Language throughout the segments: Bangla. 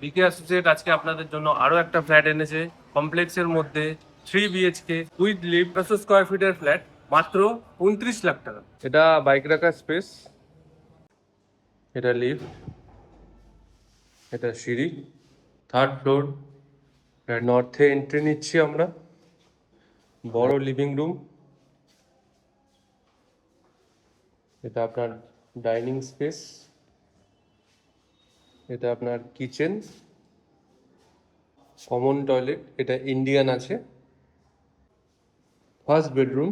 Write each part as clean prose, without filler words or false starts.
বিকে অ্যাসোসিয়েট আজকে আপনাদের জন্য আরো একটা ফ্ল্যাট এনেছে কমপ্লেক্সের মধ্যে 3 BHK উইথ লিফট 500 স্কোয়ার ফিটের ফ্ল্যাট মাত্র 29 লাখ টাকা। এটা বাইক রাখার স্পেস, এটা লিফট, এটা সিঁড়ি, 3rd ফ্লোর। নর্থে এন্ট্রি নিচ্ছি আমরা। বড় লিভিং রুম, এটা আপনার ডাইনিং স্পেস, এটা আপনার কিচেন, কমন টয়লেট, এটা ইন্ডিয়ান আছে। 1st bedroom,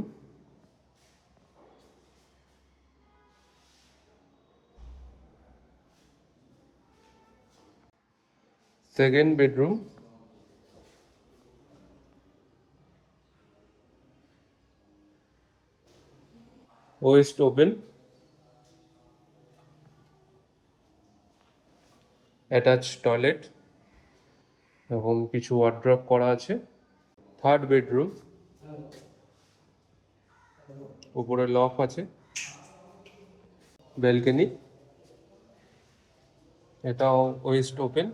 second bedroom, West open, attach toilet এবং কিছু ওয়ার্ড্রপ করা আছে। 3rd বেডরুম, উপরে লফ আছে, ব্যালকনি, এটাও ওয়েস্ট ওপেন।